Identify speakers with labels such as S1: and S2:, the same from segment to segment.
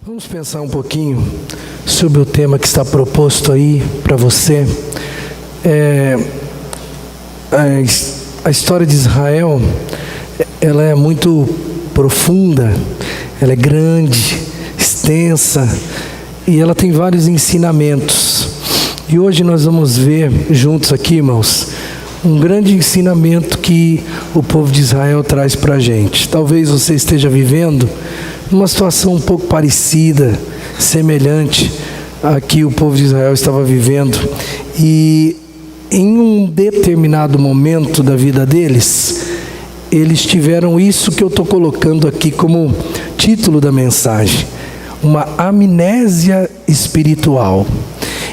S1: Vamos pensar um pouquinho sobre o tema que está proposto aí para você. A história de Israel, ela é muito profunda, ela é grande, extensa, e ela tem vários ensinamentos. E hoje nós vamos ver juntos aqui, irmãos, um grande ensinamento que o povo de Israel traz para a gente. Talvez você esteja vivendo uma situação um pouco parecida, semelhante a que o povo de Israel estava vivendo. E em um determinado momento da vida deles, eles tiveram isso que eu estou colocando aqui como título da mensagem: uma amnésia espiritual.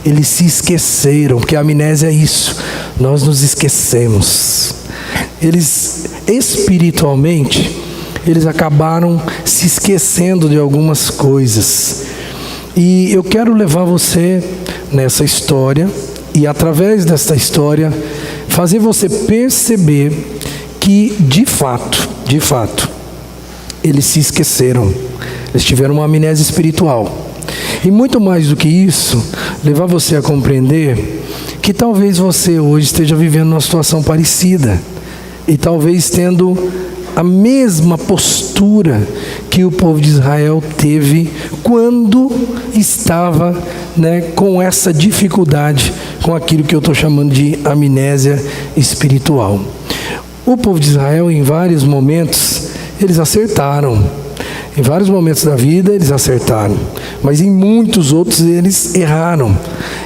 S1: Eles se esqueceram, porque a amnésia é isso, nós nos esquecemos. Eles espiritualmente, eles acabaram se esquecendo de algumas coisas. E eu quero levar você nessa história, e através desta história, fazer você perceber que de fato, eles se esqueceram. Eles tiveram uma amnésia espiritual. E muito mais do que isso, levar você a compreender que talvez você hoje esteja vivendo uma situação parecida, e talvez tendo a mesma postura que o povo de Israel teve quando estava, com essa dificuldade, com aquilo que eu estou chamando de amnésia espiritual. O povo de Israel, em vários momentos, eles acertaram. Em vários momentos da vida eles acertaram, mas em muitos outros eles erraram.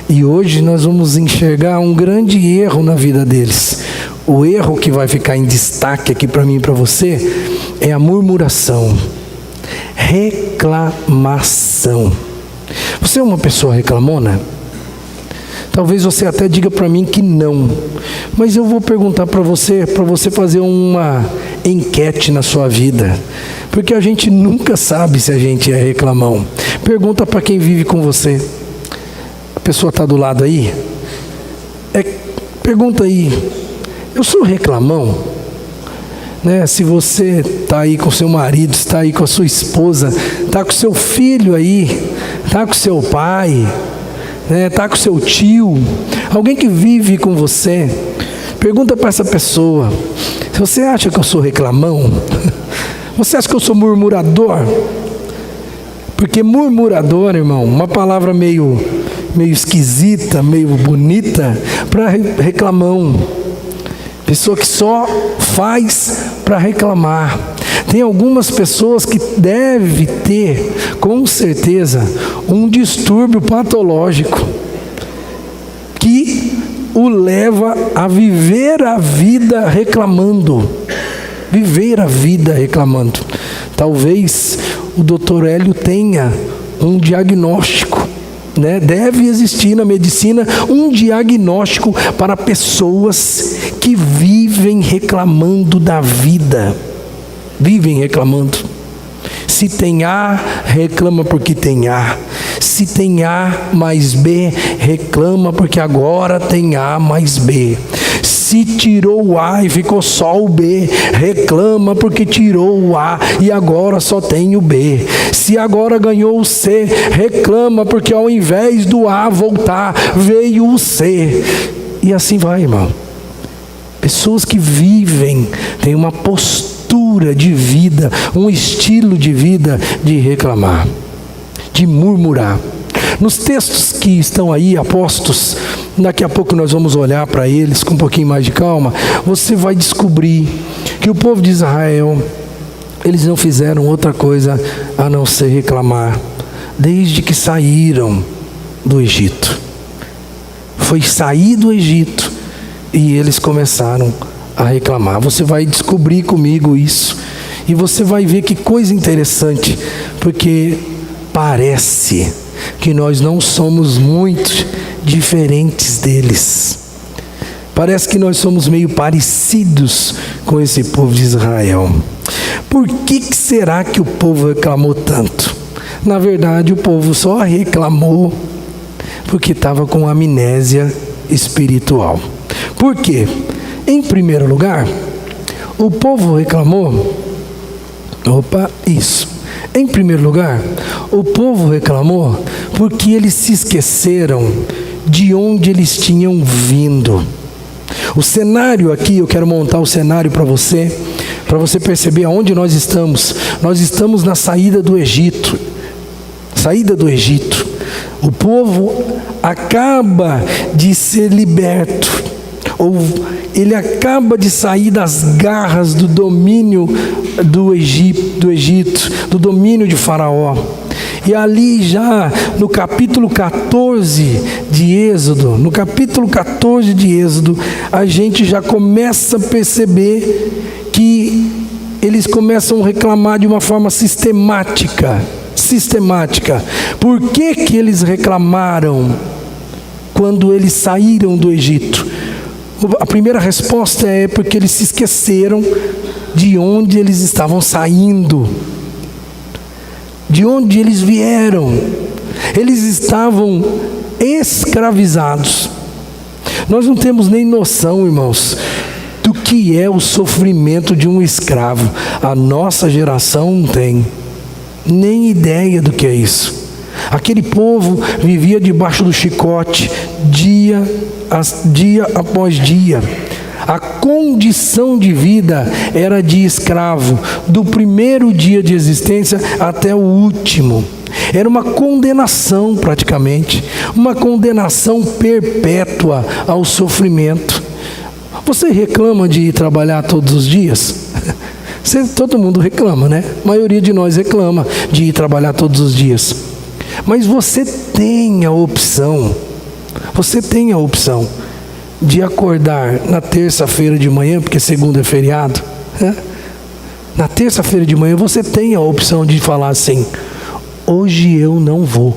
S1: E hoje nós vamos enxergar um grande erro na vida deles. O erro que vai ficar em destaque aqui para mim e para você é a murmuração, reclamação. Você é uma pessoa reclamona? Talvez você até diga para mim que não, mas eu vou perguntar para você fazer uma enquete na sua vida, porque a gente nunca sabe se a gente é reclamão. Pergunta para quem vive com você. A pessoa está do lado aí? Pergunta aí: eu sou reclamão? Se você está aí com seu marido, está aí com a sua esposa, está com seu filho aí, está com seu pai, está com seu tio, alguém que vive com você, pergunta para essa pessoa: você acha que eu sou reclamão? Você acha que eu sou murmurador? Porque murmurador, irmão, uma palavra meio esquisita, meio bonita para reclamão. Pessoa que só faz para reclamar. Tem algumas pessoas que devem ter, com certeza, um distúrbio patológico que o leva a viver a vida reclamando. Viver a vida reclamando. Talvez o Dr. Hélio tenha um diagnóstico, Deve existir na medicina um diagnóstico para pessoas que vivem reclamando da vida. Vivem reclamando. Se tem A, reclama porque tem A. Se tem A mais B, reclama porque agora tem A mais B. Se tirou o A e ficou só o B, reclama porque tirou o A e agora só tem o B. Se agora ganhou o C, reclama porque ao invés do A voltar, veio o C. E assim vai, irmão. Pessoas que vivem, têm uma postura de vida, um estilo de vida de reclamar, de murmurar. Nos textos que estão aí apostos, daqui a pouco nós vamos olhar para eles com um pouquinho mais de calma, você vai descobrir que o povo de Israel, eles não fizeram outra coisa a não ser reclamar, desde que saíram do Egito. Foi sair do Egito e eles começaram a reclamar. Você vai descobrir comigo isso, e você vai ver que coisa interessante, porque parece que nós não somos muito diferentes deles. Parece que nós somos meio parecidos com esse povo de Israel. Por que será que o povo reclamou tanto? Na verdade, o povo só reclamou porque estava com amnésia espiritual. Por quê? Em primeiro lugar, o povo reclamou. Em primeiro lugar, o povo reclamou porque eles se esqueceram de onde eles tinham vindo. O cenário aqui, eu quero montar o cenário para você perceber aonde nós estamos. Nós estamos na saída do Egito. Saída do Egito. O povo acaba de ser liberto, ou ele acaba de sair das garras do domínio do Egito, do domínio de Faraó. E ali já no capítulo 14 de Êxodo, a gente já começa a perceber que eles começam a reclamar de uma forma sistemática. Por que eles reclamaram quando eles saíram do Egito? A primeira resposta é porque eles se esqueceram de onde eles estavam saindo, de onde eles vieram. Eles estavam escravizados. Nós não temos nem noção, irmãos, do que é o sofrimento de um escravo. A nossa geração não tem nem ideia do que é isso. Aquele povo vivia debaixo do chicote dia após dia. A condição de vida era de escravo, do primeiro dia de existência até o último. Era uma condenação praticamente, uma condenação perpétua ao sofrimento. Você reclama de ir trabalhar todos os dias? Todo mundo reclama, né? A maioria de nós reclama de ir trabalhar todos os dias. Mas você tem a opção de acordar na terça-feira de manhã, porque segunda é feriado, né? Na terça-feira de manhã você tem a opção de falar assim: hoje eu não vou,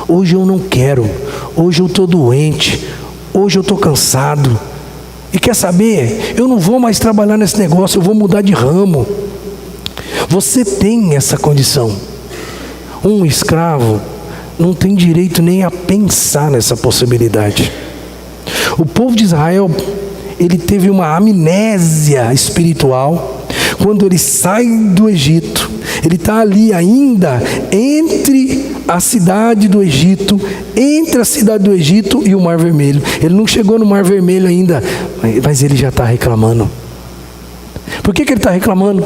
S1: hoje eu não quero, hoje eu estou doente, hoje eu estou cansado. E quer saber? Eu não vou mais trabalhar nesse negócio, eu vou mudar de ramo. Você tem essa condição. Um escravo não tem direito nem a pensar nessa possibilidade. O povo de Israel, ele teve uma amnésia espiritual. Quando ele sai do Egito, ele está ali ainda entre a cidade do Egito, e o Mar Vermelho. Ele não chegou no Mar Vermelho ainda, mas ele já está reclamando. Por que ele está reclamando?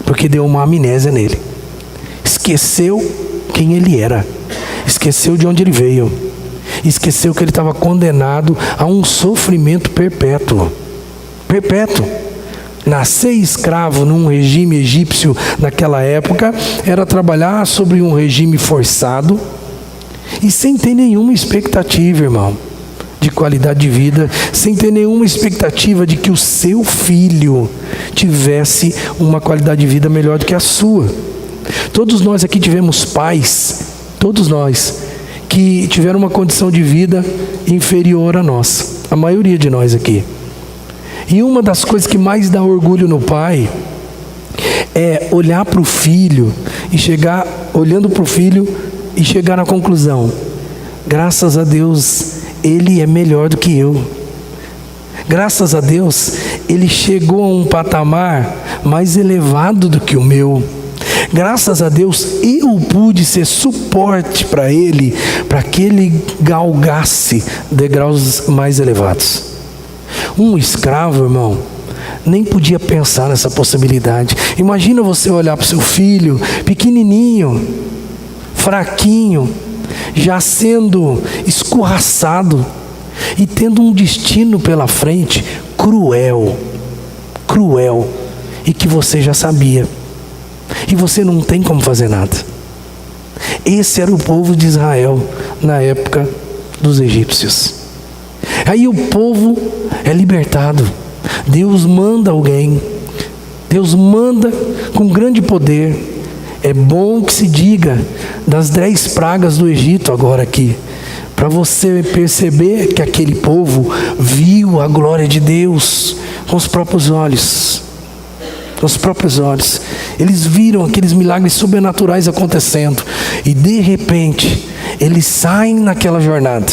S1: Porque deu uma amnésia nele. Esqueceu quem ele era, esqueceu de onde ele veio, esqueceu que ele estava condenado a um sofrimento perpétuo. Nascer escravo num regime egípcio naquela época era trabalhar sobre um regime forçado e sem ter nenhuma expectativa, irmão, de qualidade de vida, sem ter nenhuma expectativa de que o seu filho tivesse uma qualidade de vida melhor do que a sua. Todos nós aqui tivemos pais, todos nós, que tiveram uma condição de vida inferior à nossa, a maioria de nós aqui. E uma das coisas que mais dá orgulho no pai é olhar para o filho e chegar na conclusão: graças a Deus ele é melhor do que eu. Graças a Deus ele chegou a um patamar mais elevado do que o meu. Graças a Deus eu pude ser suporte para ele, para que ele galgasse degraus mais elevados. Um escravo, irmão, nem podia pensar nessa possibilidade. Imagina você olhar para o seu filho, pequenininho, fraquinho, já sendo escorraçado e tendo um destino pela frente cruel, e que você já sabia. E você não tem como fazer nada. Esse era o povo de Israel na época dos egípcios. Aí o povo é libertado. Deus manda alguém. Deus manda com grande poder. É bom que se diga das 10 pragas do Egito agora aqui, para você perceber que aquele povo viu a glória de Deus com os próprios olhos. Com os próprios olhos. Eles viram aqueles milagres sobrenaturais acontecendo. E de repente, eles saem naquela jornada.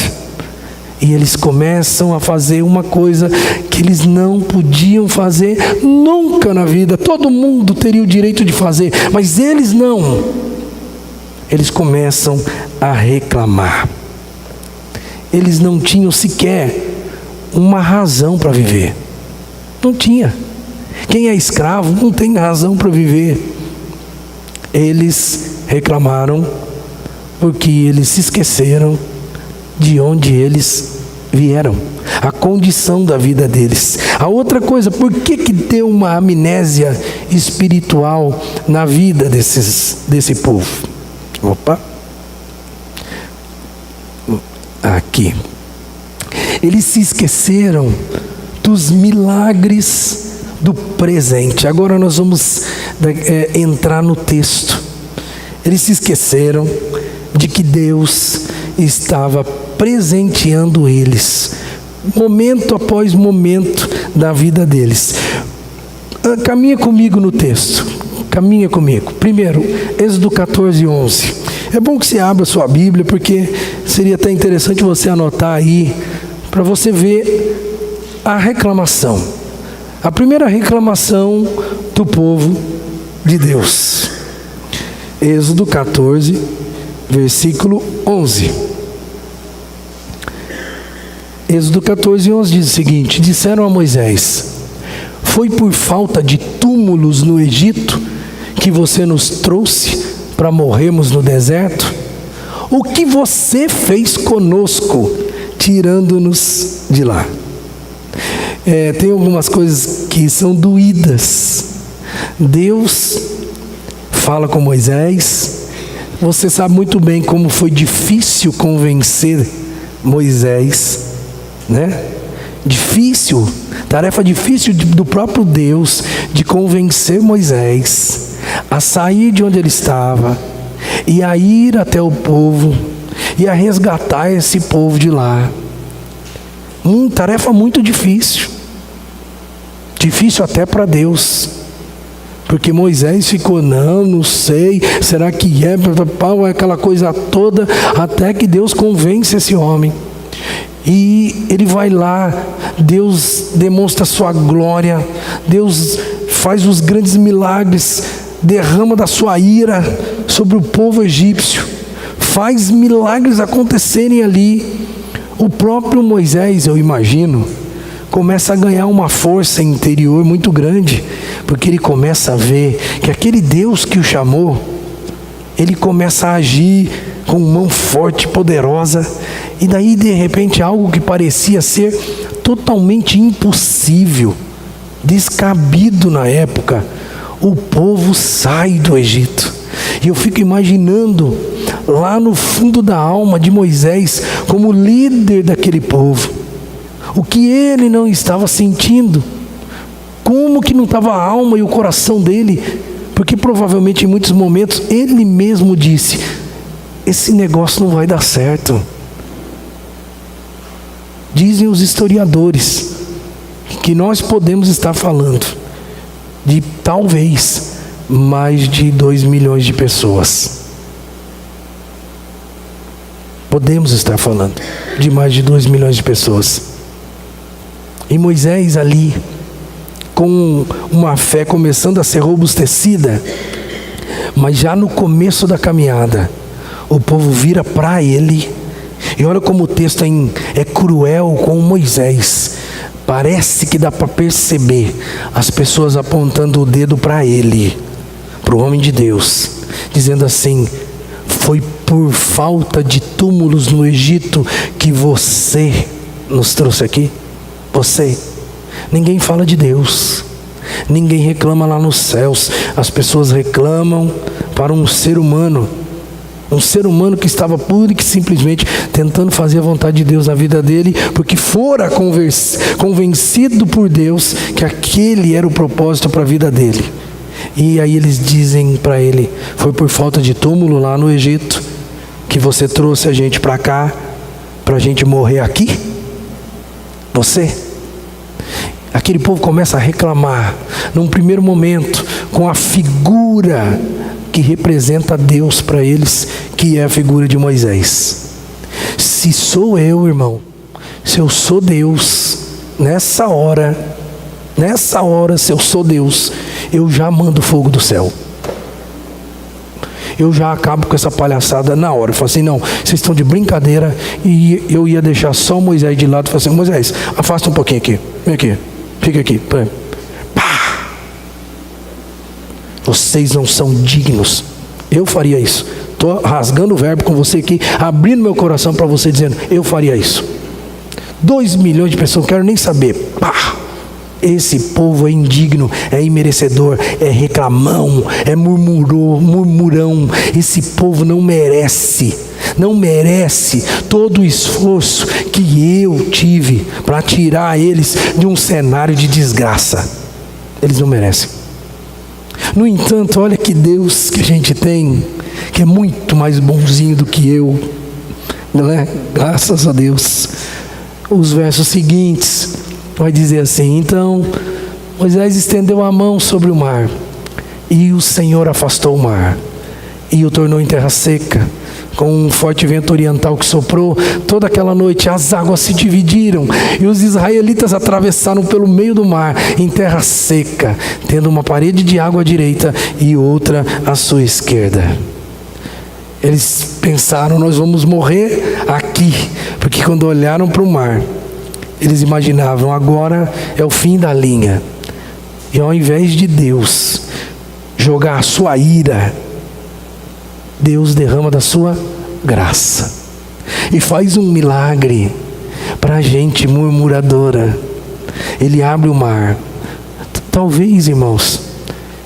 S1: E eles começam a fazer uma coisa que eles não podiam fazer nunca na vida. Todo mundo teria o direito de fazer, mas eles não. Eles começam a reclamar. Eles não tinham sequer uma razão para viver. Não tinha. Quem é escravo não tem razão para viver. Eles reclamaram porque eles se esqueceram de onde eles vieram, a condição da vida deles. A outra coisa, por que deu uma amnésia espiritual na vida desse povo? Opa! Aqui. Eles se esqueceram dos milagres do presente. Agora nós vamos entrar no texto. Eles se esqueceram de que Deus estava presenteando eles, momento após momento da vida deles. Caminha comigo no texto. Caminha comigo. Primeiro, Êxodo 14:11. É bom que você abra sua Bíblia, porque seria até interessante você anotar aí, para você ver a reclamação. A primeira reclamação do povo de Deus. Êxodo 14, versículo 11. Êxodo 14:11 diz o seguinte: disseram a Moisés: foi por falta de túmulos no Egito que você nos trouxe para morrermos no deserto? O que você fez conosco, tirando-nos de lá? Tem algumas coisas que são doídas. Deus fala com Moisés. Você sabe muito bem como foi difícil convencer Moisés, né? Difícil, tarefa difícil do próprio Deus de convencer Moisés a sair de onde ele estava e a ir até o povo e a resgatar esse povo de lá. Tarefa muito difícil. Difícil até para Deus. Porque Moisés ficou, não sei, será que é, aquela coisa toda, até que Deus convence esse homem. E ele vai lá, Deus demonstra sua glória, Deus faz os grandes milagres, derrama da sua ira sobre o povo egípcio, faz milagres acontecerem ali. O próprio Moisés, eu imagino, começa a ganhar uma força interior muito grande, porque ele começa a ver que aquele Deus que o chamou, ele começa a agir com mão forte, poderosa, e daí de repente algo que parecia ser totalmente impossível, descabido na época, o povo sai do Egito. E eu fico imaginando lá no fundo da alma de Moisés, como líder daquele povo, o que ele não estava sentindo, como que não estava a alma e o coração dele, porque provavelmente em muitos momentos ele mesmo disse: esse negócio não vai dar certo. Dizem os historiadores que nós podemos estar falando de talvez mais de 2 milhões de pessoas. Podemos estar falando de mais de 2 milhões de pessoas. E Moisés ali, com uma fé começando a ser robustecida, mas já no começo da caminhada, o povo vira para ele, e olha como o texto é cruel com Moisés. Parece que dá para perceber as pessoas apontando o dedo para ele, para o homem de Deus, dizendo assim: foi por falta de túmulos no Egito que você nos trouxe aqui. Você. Ninguém fala de Deus, ninguém reclama lá nos céus. As pessoas reclamam para um ser humano que estava puro e que simplesmente tentando fazer a vontade de Deus na vida dele, porque fora convencido por Deus que aquele era o propósito para a vida dele. E aí eles dizem para ele: foi por falta de túmulo lá no Egito que você trouxe a gente para cá, para a gente morrer aqui? Você? Aquele povo começa a reclamar, num primeiro momento, com a figura que representa Deus para eles, que é a figura de Moisés. Se sou eu, irmão, se eu sou Deus, nessa hora, se eu sou Deus, eu já mando fogo do céu. Eu já acabo com essa palhaçada na hora. Eu falo assim, não, vocês estão de brincadeira. E eu ia deixar só Moisés de lado e falar assim, Moisés, afasta um pouquinho aqui. Vem aqui, fica aqui. Pá! Vocês não são dignos. Eu faria isso. Estou rasgando o verbo com você aqui, abrindo meu coração para você, dizendo, eu faria isso. 2 milhões de pessoas, não quero nem saber. Pá! Esse povo é indigno, é imerecedor, é reclamão, é murmurão. Esse povo não merece todo o esforço que eu tive para tirar eles de um cenário de desgraça. Eles não merecem. No entanto, olha que Deus que a gente tem, que é muito mais bonzinho do que eu, não é? Graças a Deus. Os versos seguintes vai dizer assim, então Moisés estendeu a mão sobre o mar, e o Senhor afastou o mar, e o tornou em terra seca, com um forte vento oriental que soprou toda aquela noite. As águas se dividiram, e os israelitas atravessaram pelo meio do mar, em terra seca, tendo uma parede de água à direita e outra à sua esquerda. Eles pensaram, nós vamos morrer aqui, porque quando olharam para o mar, eles imaginavam, agora é o fim da linha. E ao invés de Deus jogar a sua ira, Deus derrama da sua graça. E faz um milagre para a gente murmuradora. Ele abre o mar. Talvez, irmãos,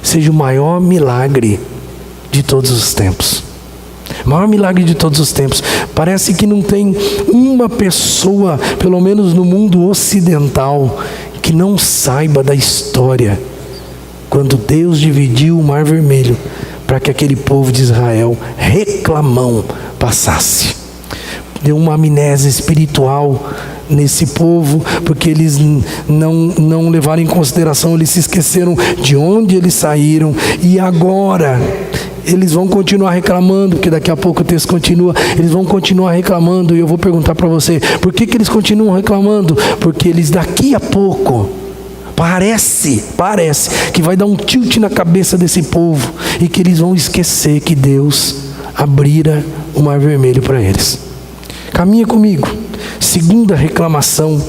S1: seja o maior milagre de todos os tempos. O maior milagre de todos os tempos. Parece que não tem uma pessoa, pelo menos no mundo ocidental, que não saiba da história quando Deus dividiu o Mar Vermelho para que aquele povo de Israel, reclamão, passasse. Deu uma amnésia espiritual nesse povo, porque eles não levaram em consideração, eles se esqueceram de onde eles saíram, e agora eles vão continuar reclamando, porque daqui a pouco o texto continua, eles vão continuar reclamando, e eu vou perguntar para você, por que eles continuam reclamando? Porque eles daqui a pouco, parece que vai dar um tilt na cabeça desse povo, e que eles vão esquecer que Deus abrira o Mar Vermelho para eles. Caminha comigo, segunda reclamação.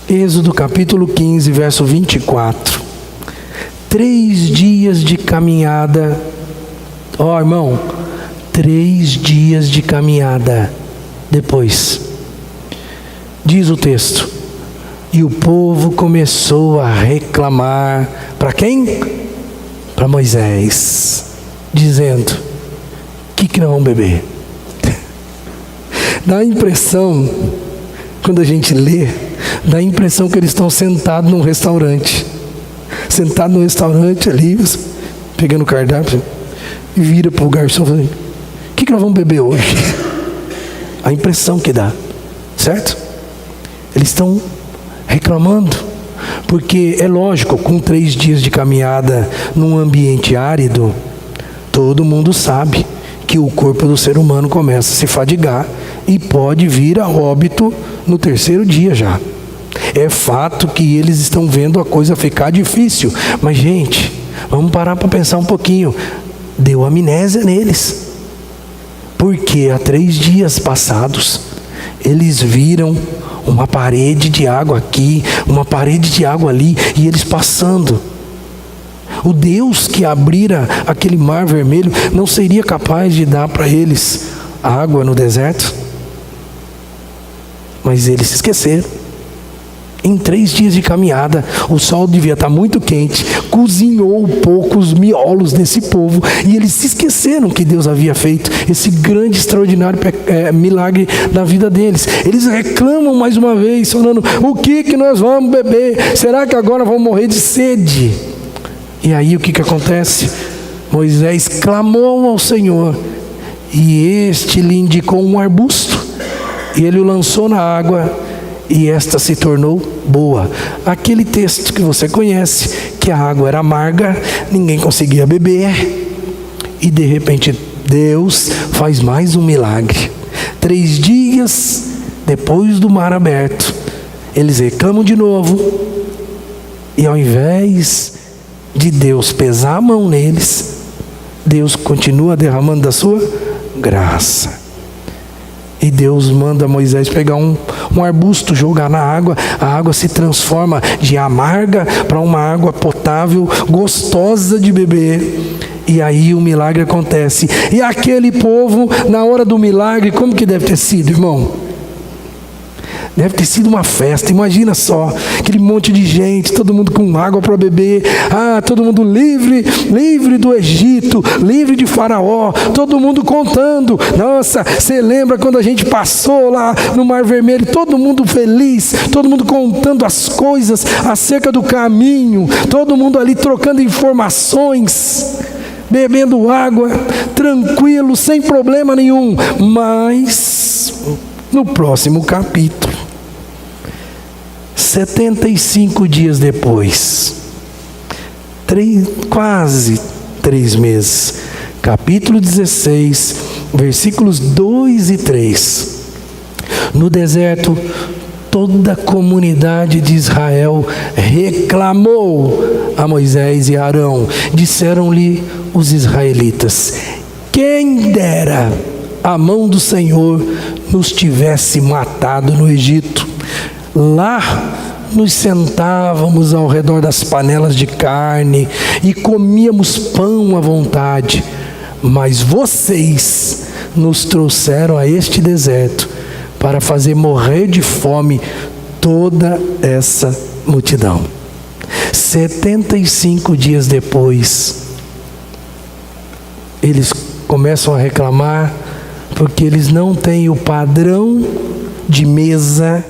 S1: Êxodo capítulo 15, verso 24. 3 dias de caminhada. Ó, irmão, 3 dias de caminhada depois. Diz o texto, e o povo começou a reclamar. Para quem? Para Moisés, dizendo, o que nós vamos beber? Dá a impressão, quando a gente lê, dá a impressão que eles estão sentados num restaurante. Sentado no restaurante ali, pegando o cardápio, e vira para o garçom e fala, o que nós vamos beber hoje? A impressão que dá, certo? Eles estão reclamando, porque é lógico, com 3 dias de caminhada num ambiente árido, todo mundo sabe que o corpo do ser humano começa a se fadigar e pode vir a óbito no 3º dia já. É fato que eles estão vendo a coisa ficar difícil, mas gente, vamos parar para pensar um pouquinho. Deu amnésia neles, porque há 3 dias passados eles viram uma parede de água aqui, uma parede de água ali, e eles passando. O Deus que abrira aquele Mar Vermelho não seria capaz de dar para eles água no deserto? Mas eles se esqueceram. Em 3 dias de caminhada, o sol devia estar muito quente, cozinhou um pouco os miolos desse povo, e eles se esqueceram que Deus havia feito esse grande, extraordinário milagre na vida deles. Eles reclamam mais uma vez, falando, o que nós vamos beber? Será que agora vamos morrer de sede? E aí o que acontece? Moisés clamou ao Senhor, e este lhe indicou um arbusto, e ele o lançou na água, e esta se tornou boa. Aquele texto que você conhece, que a água era amarga, ninguém conseguia beber, e de repente Deus faz mais um milagre. 3 dias depois do mar aberto, eles reclamam de novo, e ao invés de Deus pesar a mão neles, Deus continua derramando da sua graça. E Deus manda Moisés pegar um arbusto, jogar na água. A água se transforma de amarga para uma água potável, gostosa de beber. E aí o milagre acontece. E aquele povo, na hora do milagre, como que deve ter sido, irmão? Deve ter sido uma festa. Imagina só, aquele monte de gente, todo mundo com água para beber. Todo mundo livre do Egito, livre de Faraó, todo mundo contando. Nossa, você lembra quando a gente passou lá no Mar Vermelho, todo mundo feliz, todo mundo contando as coisas acerca do caminho, todo mundo ali trocando informações, bebendo água, tranquilo, sem problema nenhum. Mas no próximo capítulo, 75 dias depois, quase 3 meses, capítulo 16, versículos 2 e 3. No deserto, toda a comunidade de Israel reclamou a Moisés e Arão. Disseram-lhe os israelitas: quem dera a mão do Senhor nos tivesse matado no Egito. Lá nos sentávamos ao redor das panelas de carne e comíamos pão à vontade. Mas vocês nos trouxeram a este deserto para fazer morrer de fome toda essa multidão. 75 dias depois, eles começam a reclamar porque eles não têm o padrão de mesa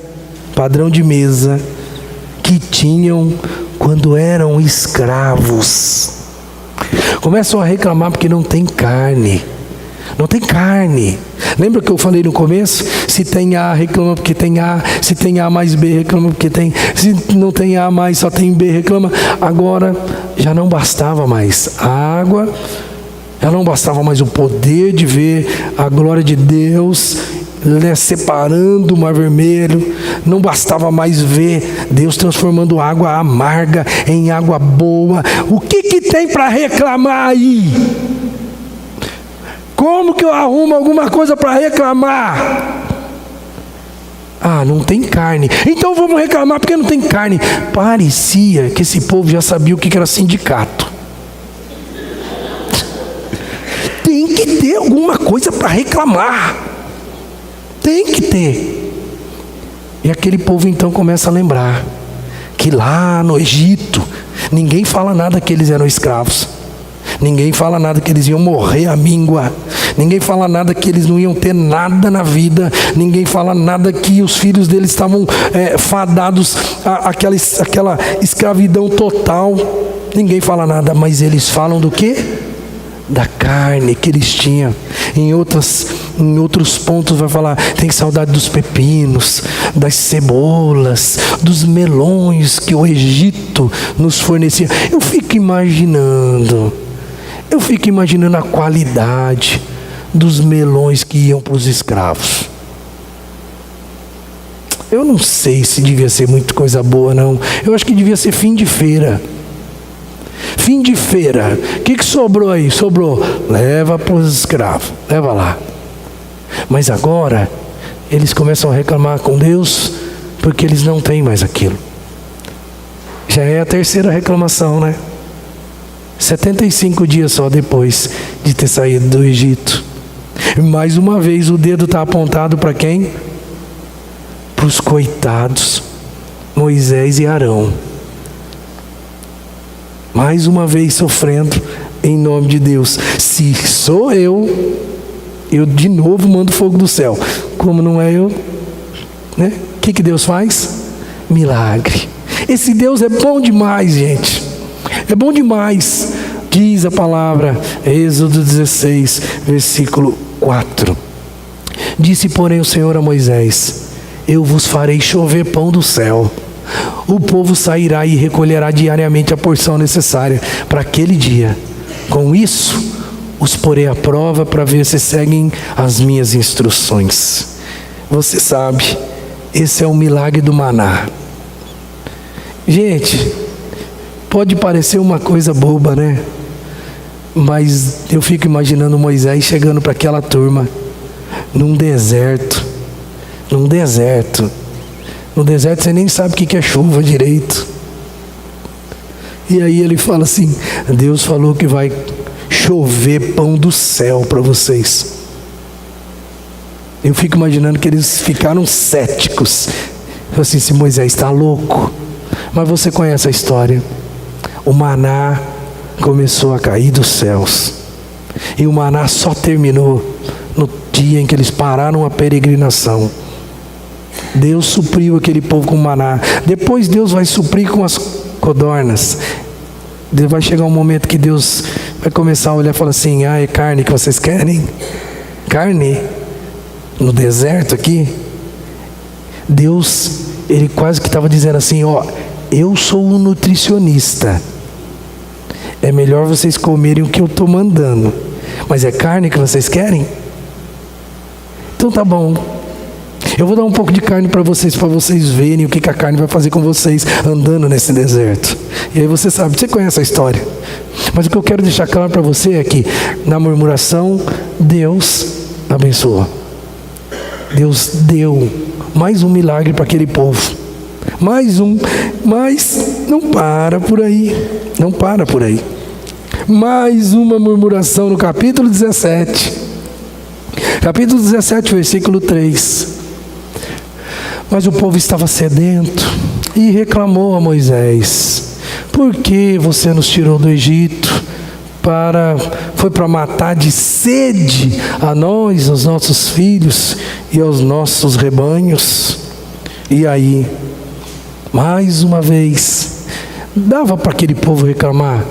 S1: que tinham quando eram escravos. Começam a reclamar porque não tem carne. Não tem carne. Lembra que eu falei no começo? Se tem A, reclama porque tem A. Se tem A mais B, reclama porque tem. Se não tem A mais, só tem B, reclama. Agora, já não bastava mais a água, já não bastava mais o poder de ver a glória de Deus, separando o Mar Vermelho. Não bastava mais ver Deus transformando água amarga em água boa. O que tem para reclamar aí? Como que eu arrumo alguma coisa para reclamar? Não tem carne. Então vamos reclamar porque não tem carne. Parecia que esse povo já sabia o que era sindicato. Tem que ter alguma coisa para reclamar. Tem que ter. E aquele povo então começa a lembrar que lá no Egito ninguém fala nada que eles eram escravos. Ninguém fala nada que eles iam morrer à míngua. Ninguém fala nada que eles não iam ter nada na vida. Ninguém fala nada que os filhos deles estavam fadados àquela escravidão total. Ninguém fala nada, mas eles falam do quê? Da carne que eles tinham. Em outros pontos vai falar: tem saudade dos pepinos, das cebolas, dos melões que o Egito nos fornecia. Eu fico imaginando a qualidade dos melões que iam para os escravos. Eu não sei se devia ser muita coisa boa, não. Eu acho que devia ser fim de feira. Fim de feira. O que sobrou aí? Sobrou. Leva para os escravos. Leva lá. Mas agora, eles começam a reclamar com Deus porque eles não têm mais aquilo. Já é a terceira reclamação, né? 75 dias só depois de ter saído do Egito. E mais uma vez o dedo está apontado para quem? Para os coitados, Moisés e Arão. Mais uma vez sofrendo em nome de Deus. Se sou eu de novo mando fogo do céu. Como não é eu, né? O que Deus faz? Milagre. Esse Deus é bom demais, gente. É bom demais. Diz a palavra, Êxodo 16, versículo 4. Disse, porém, o Senhor a Moisés: eu vos farei chover pão do céu. O povo sairá e recolherá diariamente a porção necessária para aquele dia. Com isso, os porei à prova para ver se seguem as minhas instruções. Você sabe, esse é o milagre do maná. Gente, pode parecer uma coisa boba, né? Mas eu fico imaginando Moisés chegando para aquela turma, num deserto. No deserto você nem sabe o que é chuva direito. E aí ele fala assim: Deus falou que vai chover pão do céu para vocês. Eu fico imaginando que eles ficaram céticos. Assim, se Moisés está louco. Mas você conhece a história. O maná começou a cair dos céus. E o maná só terminou no dia em que eles pararam a peregrinação. Deus supriu aquele povo com maná. Depois Deus vai suprir com as codornas. Vai chegar um momento que Deus vai começar a olhar e falar assim: ah, é carne que vocês querem? Carne? No deserto aqui? Deus, ele quase que estava dizendo assim: ó, eu sou um nutricionista. É melhor vocês comerem o que eu estou mandando. Mas é carne que vocês querem? Então tá bom. Eu vou dar um pouco de carne para vocês verem o que a carne vai fazer com vocês andando nesse deserto. E aí você sabe, você conhece a história. Mas o que eu quero deixar claro para você é que na murmuração, Deus abençoou. Deus deu mais um milagre para aquele povo. Mais um, mas não para por aí. Não para por aí. Mais uma murmuração no capítulo 17. Capítulo 17, versículo 3. Mas o povo estava sedento e reclamou a Moisés: por que você nos tirou do Egito? Foi para matar de sede a nós, aos nossos filhos e aos nossos rebanhos. E aí, mais uma vez, dava para aquele povo reclamar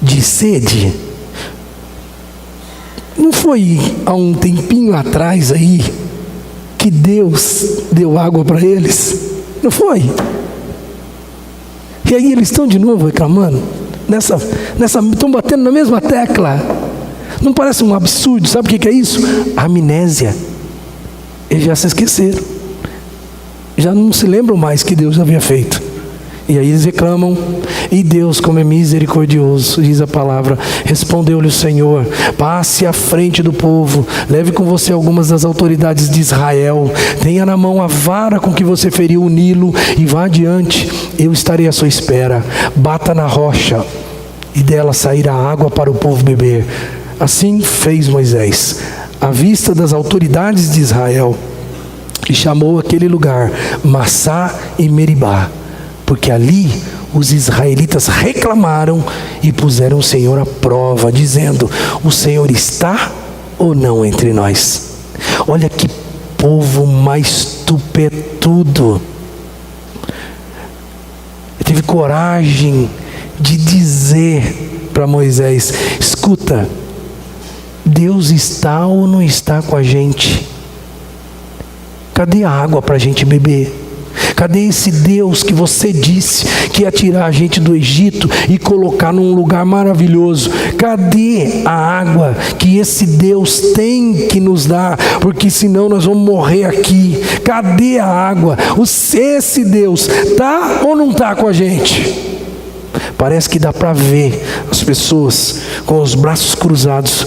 S1: de sede? Não foi há um tempinho atrás aí que Deus deu água para eles? Não foi? E aí eles estão de novo reclamando, estão batendo na mesma tecla. Não parece um absurdo? Sabe o que é isso? Amnésia. Eles já se esqueceram, já não se lembram mais que Deus havia feito. E aí eles reclamam, e Deus, como é misericordioso, diz a palavra, respondeu-lhe o Senhor: passe à frente do povo, leve com você algumas das autoridades de Israel, tenha na mão a vara com que você feriu o Nilo, e vá adiante, eu estarei à sua espera. Bata na rocha, e dela sairá água para o povo beber. Assim fez Moisés, à vista das autoridades de Israel, e chamou aquele lugar Massá e Meribá, porque ali os israelitas reclamaram e puseram o Senhor à prova, dizendo: o Senhor está ou não entre nós? Olha que povo mais tupetudo. Ele teve coragem de dizer para Moisés: escuta, Deus está ou não está com a gente? Cadê a água para a gente beber? Cadê esse Deus que você disse que ia tirar a gente do Egito e colocar num lugar maravilhoso? Cadê a água que esse Deus tem que nos dar? Porque senão nós vamos morrer aqui. Cadê a água? Esse Deus está ou não está com a gente? Parece que dá para ver as pessoas com os braços cruzados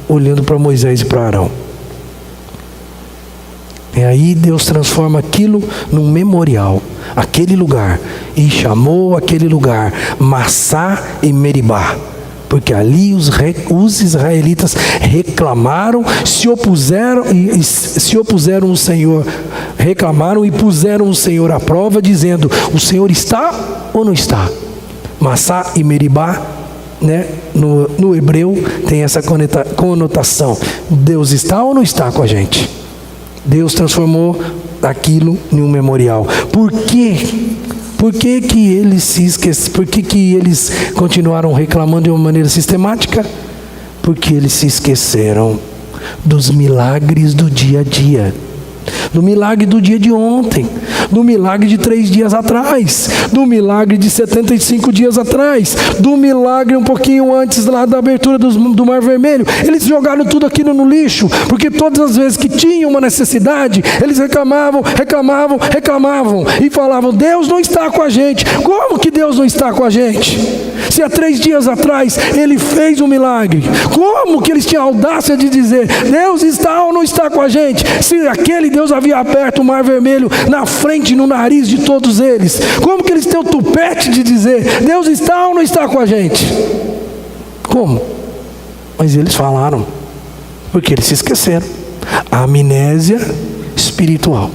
S1: olhando para Moisés e para Arão. E aí Deus transforma aquilo num memorial, aquele lugar, e chamou aquele lugar Massá e Meribá, porque ali os israelitas reclamaram, se opuseram ao Senhor, reclamaram e puseram o Senhor à prova, dizendo: o Senhor está ou não está? Massá e Meribá, né? No hebreu tem essa conotação: Deus está ou não está com a gente? Deus transformou aquilo em um memorial. Por quê? Por que que eles se esqueceram? Por que eles continuaram reclamando de uma maneira sistemática? Porque eles se esqueceram dos milagres do dia a dia. do milagre do dia de ontem, do milagre de 3 dias atrás, do milagre de 75 dias atrás, do milagre um pouquinho antes lá da abertura do Mar Vermelho. Eles jogaram tudo aquilo no lixo, porque todas as vezes que tinham uma necessidade, eles reclamavam e falavam: Deus não está com a gente. Como que Deus não está com a gente? Se há 3 dias atrás Ele fez um milagre, como que eles tinham a audácia de dizer: Deus está ou não está com a gente? Se aquele Deus havia aberto o Mar Vermelho na frente e no nariz de todos eles, como que eles têm o tupete de dizer: Deus está ou não está com a gente? Como? Mas eles falaram, porque eles se esqueceram. A amnésia espiritual.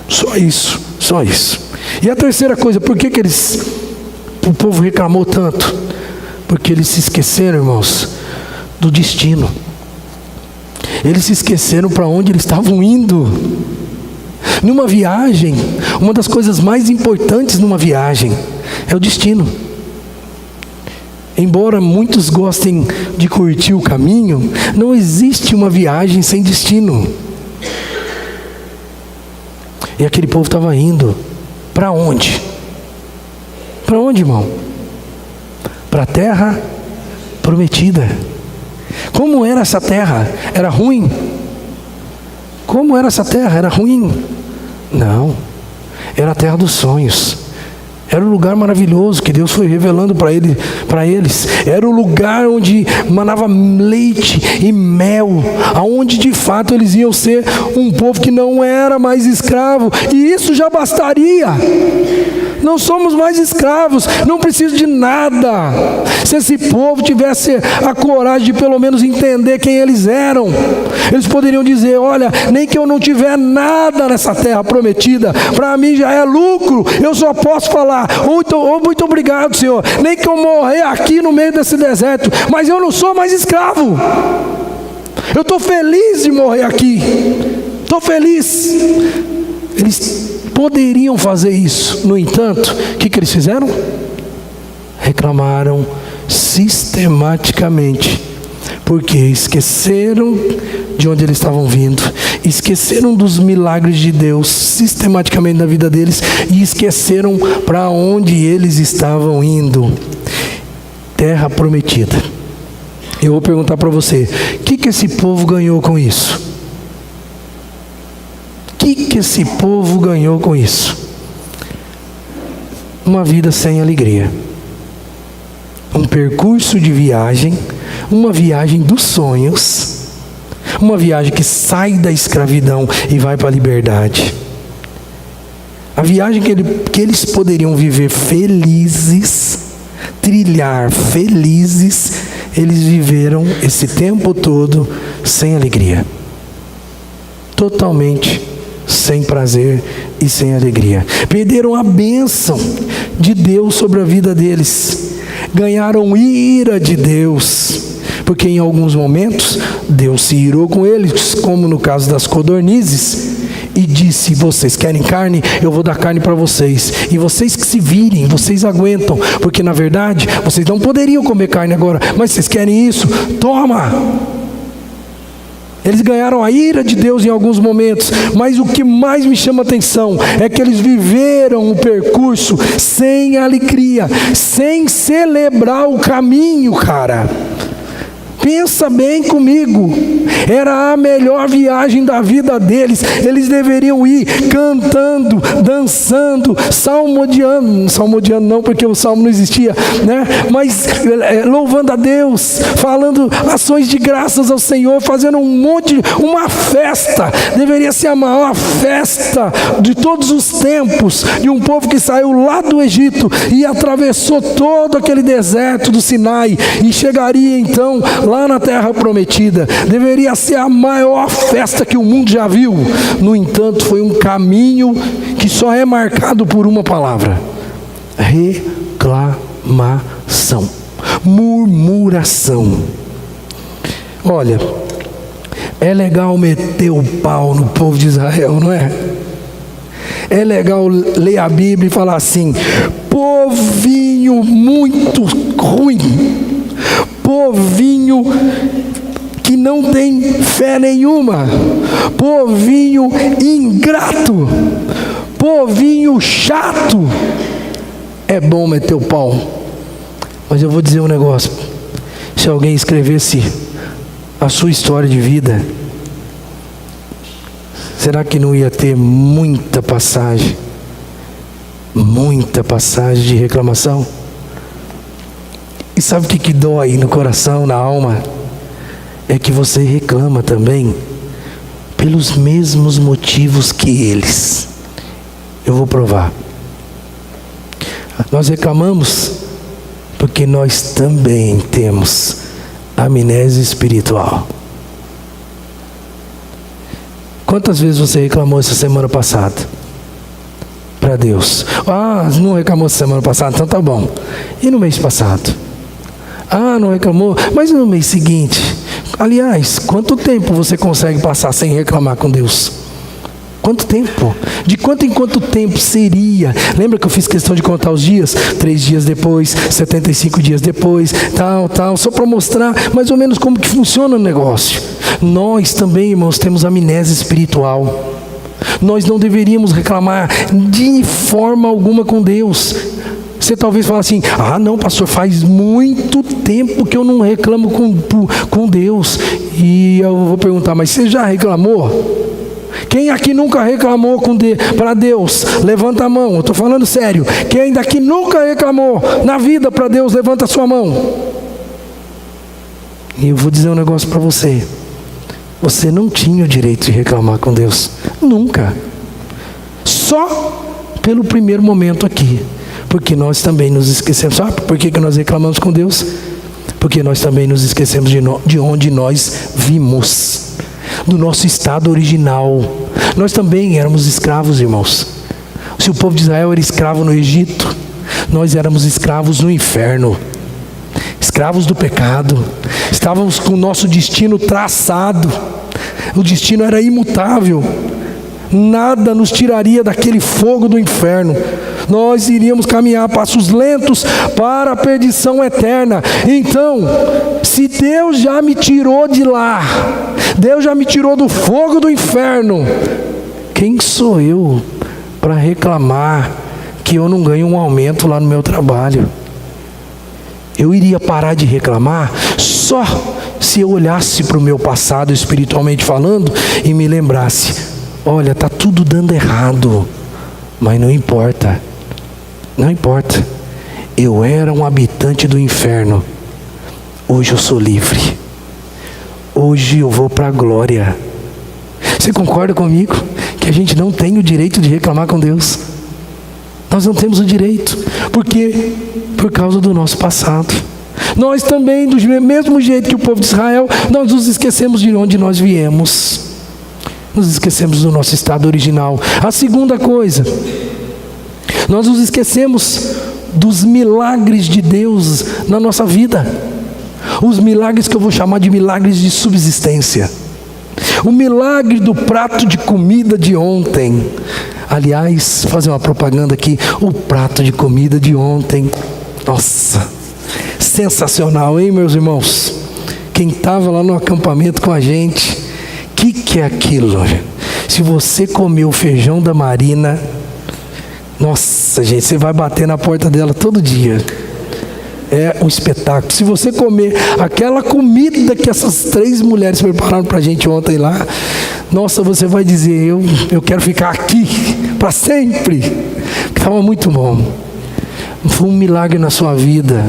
S1: Só isso, só isso. E a terceira coisa, por que o povo reclamou tanto? Porque eles se esqueceram, irmãos, do destino. Eles se esqueceram para onde eles estavam indo. Numa viagem, uma das coisas mais importantes numa viagem é o destino. Embora muitos gostem de curtir o caminho, não existe uma viagem sem destino. E aquele povo estava indo para onde? Para onde, irmão? Para a terra prometida. Como era essa terra? Era ruim? Como era essa terra? Era ruim? Não, era a terra dos sonhos. Era um lugar maravilhoso que Deus foi revelando para eles. Era o lugar onde manava leite e mel, aonde de fato eles iam ser um povo que não era mais escravo, e isso já bastaria. Não somos mais escravos, não preciso de nada. Se esse povo tivesse a coragem de pelo menos entender quem eles eram, eles poderiam dizer: olha, nem que eu não tiver nada nessa terra prometida, para mim já é lucro. Eu só posso falar: muito obrigado, Senhor, nem que eu morrer aqui no meio desse deserto, mas eu não sou mais escravo. Eu estou feliz de morrer aqui, estou feliz. Eles poderiam fazer isso. No entanto, o que eles fizeram? Reclamaram sistematicamente, porque esqueceram de onde eles estavam vindo, esqueceram dos milagres de Deus sistematicamente na vida deles, e esqueceram para onde eles estavam indo. Terra prometida. Eu vou perguntar para você: o que esse povo ganhou com isso? O que esse povo ganhou com isso? Uma vida sem alegria, um percurso de viagem, uma viagem dos sonhos, uma viagem que sai da escravidão e vai para a liberdade. A viagem que eles poderiam viver felizes, trilhar felizes, eles viveram esse tempo todo sem alegria, totalmente sem prazer e sem alegria. Perderam a bênção de Deus sobre a vida deles, ganharam ira de Deus, porque em alguns momentos Deus se irou com eles, como no caso das codornizes, e disse: vocês querem carne? Eu vou dar carne para vocês, e vocês que se virem, vocês aguentam, porque na verdade vocês não poderiam comer carne agora, mas vocês querem isso? Toma! Eles ganharam a ira de Deus em alguns momentos, mas o que mais me chama a atenção é que eles viveram o percurso sem alegria, sem celebrar o caminho, cara. Pensa bem comigo, era a melhor viagem da vida deles. Eles deveriam ir cantando, dançando, salmodiando não, porque o salmo não existia, né? Mas louvando a Deus, falando ações de graças ao Senhor, fazendo uma festa. Deveria ser a maior festa de todos os tempos, de um povo que saiu lá do Egito e atravessou todo aquele deserto do Sinai e chegaria então lá na terra prometida. Deveria ser a maior festa que o mundo já viu. No entanto, foi um caminho que só é marcado por uma palavra: reclamação, murmuração. Olha, é legal meter o pau no povo de Israel, não é? É legal ler a Bíblia e falar assim: povinho muito ruim, povinho que não tem fé nenhuma, povinho ingrato, povinho chato. É bom meter o pau, mas eu vou dizer um negócio: se alguém escrevesse a sua história de vida, será que não ia ter muita passagem de reclamação? E sabe o que dói no coração, na alma? É que você reclama também pelos mesmos motivos que eles. Eu vou provar. Nós reclamamos porque nós também temos amnésia espiritual. Quantas vezes você reclamou essa semana passada para Deus? Não reclamou essa semana passada, então tá bom. E no mês passado? Não reclamou, mas no mês seguinte? Aliás, quanto tempo você consegue passar sem reclamar com Deus? Quanto tempo? De quanto em quanto tempo seria? Lembra que eu fiz questão de contar os dias? 3 dias depois, 75 dias depois, tal, só para mostrar mais ou menos como que funciona o negócio. Nós também, irmãos, temos amnésia espiritual. Nós não deveríamos reclamar de forma alguma com Deus. Você talvez fale assim: não, pastor, faz muito tempo que eu não reclamo com Deus. E eu vou perguntar: mas você já reclamou? Quem aqui nunca reclamou para Deus? Levanta a mão. Eu estou falando sério. Quem daqui nunca reclamou na vida para Deus? Levanta a sua mão. E eu vou dizer um negócio para você: você não tinha o direito de reclamar com Deus. Nunca. Só pelo primeiro momento aqui. Porque nós também nos esquecemos. Sabe por que nós reclamamos com Deus? Porque nós também nos esquecemos de onde nós vimos, do nosso estado original. Nós também éramos escravos, irmãos. Se o povo de Israel era escravo no Egito, nós éramos escravos no inferno, escravos do pecado. Estávamos com o nosso destino traçado. O destino era imutável. Nada nos tiraria daquele fogo do inferno. Nós iríamos caminhar passos lentos para a perdição eterna. Então, se Deus já me tirou de lá, Deus já me tirou do fogo do inferno, quem sou eu para reclamar que eu não ganho um aumento lá no meu trabalho? Eu iria parar de reclamar só se eu olhasse para o meu passado espiritualmente falando e me lembrasse: olha, está tudo dando errado, mas não importa. Não importa. Eu era um habitante do inferno. Hoje eu sou livre. Hoje eu vou para a glória. Você concorda comigo que a gente não tem o direito de reclamar com Deus? Nós não temos o direito. Por quê? Por causa do nosso passado. Nós também, do mesmo jeito que o povo de Israel, nós nos esquecemos de onde nós viemos. Nos esquecemos do nosso estado original. A segunda coisa, nós nos esquecemos dos milagres de Deus na nossa vida. Os milagres que eu vou chamar de milagres de subsistência. O milagre do prato de comida de ontem. Aliás, fazer uma propaganda aqui: o prato de comida de ontem. Nossa, sensacional, hein, meus irmãos? Quem estava lá no acampamento com a gente, que é aquilo? Se você comeu o feijão da Marina, nossa, gente, você vai bater na porta dela todo dia. É um espetáculo. Se você comer aquela comida que essas 3 mulheres prepararam para a gente ontem lá, nossa, você vai dizer: eu quero ficar aqui para sempre. Estava muito bom. Foi um milagre na sua vida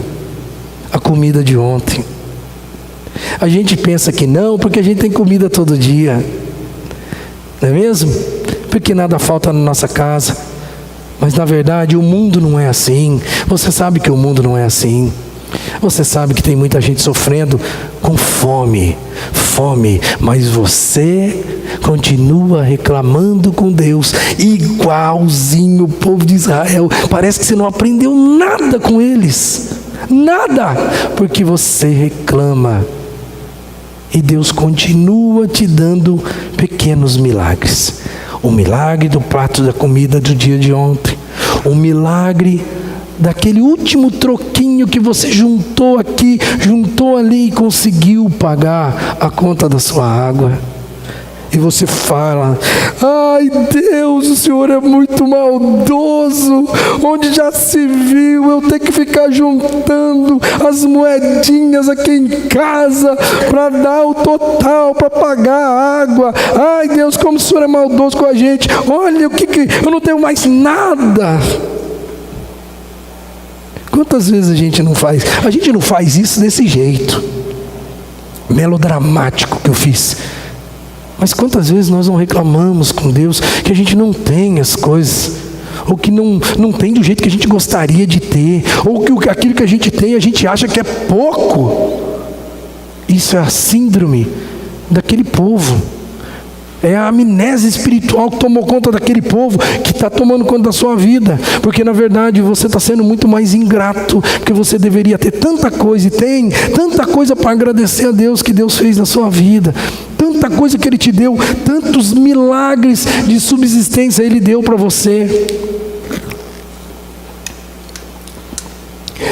S1: a comida de ontem. A gente pensa que não, porque a gente tem comida todo dia, não é mesmo? Porque nada falta na nossa casa. Mas na verdade o mundo não é assim. Você sabe que o mundo não é assim. Você sabe que tem muita gente sofrendo com fome, mas você continua reclamando com Deus, igualzinho o povo de Israel. Parece que você não aprendeu nada com eles, nada, porque você reclama. E Deus continua te dando pequenos milagres. O milagre do prato da comida do dia de ontem. O milagre daquele último troquinho que você juntou aqui, juntou ali e conseguiu pagar a conta da sua água. E você fala: ai Deus, o Senhor é muito maldoso, onde já se viu eu ter que ficar juntando as moedinhas aqui em casa para dar o total, para pagar a água. Ai Deus, como o Senhor é maldoso com a gente, olha o que eu não tenho mais nada. Quantas vezes a gente não faz? A gente não faz isso desse jeito melodramático que eu fiz. Mas quantas vezes nós não reclamamos com Deus que a gente não tem as coisas, ou que não tem do jeito que a gente gostaria de ter, ou que aquilo que a gente tem a gente acha que é pouco. Isso é a síndrome daquele povo. É a amnésia espiritual que tomou conta daquele povo, que está tomando conta da sua vida. Porque na verdade você está sendo muito mais ingrato, porque você deveria ter tanta coisa, e tem tanta coisa para agradecer a Deus que Deus fez na sua vida. Tanta coisa que Ele te deu, tantos milagres de subsistência Ele deu para você.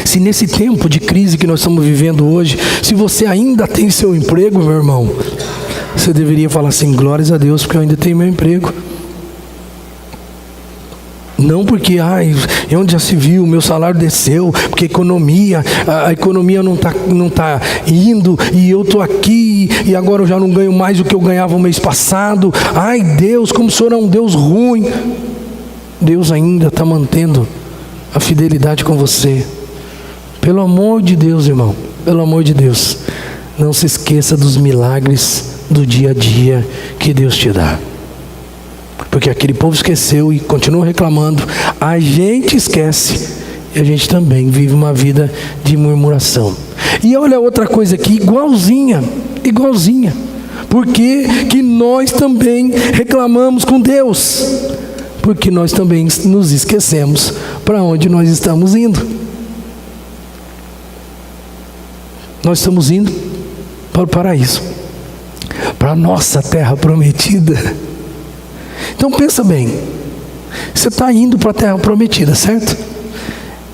S1: Se nesse tempo de crise que nós estamos vivendo hoje, se você ainda tem seu emprego, meu irmão, você deveria falar assim: glórias a Deus, porque eu ainda tenho meu emprego. Não porque, onde já se viu, meu salário desceu, porque a economia não tá indo, e eu estou aqui, e agora eu já não ganho mais o que eu ganhava o mês passado. Ai Deus, como o Senhor é um Deus ruim. Deus ainda está mantendo a fidelidade com você. Pelo amor de Deus, irmão, pelo amor de Deus, não se esqueça dos milagres do dia a dia que Deus te dá. Porque aquele povo esqueceu e continua reclamando. A gente esquece e a gente também vive uma vida de murmuração. E olha outra coisa aqui, igualzinha. Por que nós também reclamamos com Deus? Porque nós também nos esquecemos para onde nós estamos indo. Nós estamos indo para o paraíso, para a nossa terra prometida. Então pensa bem, você está indo para a terra prometida, certo?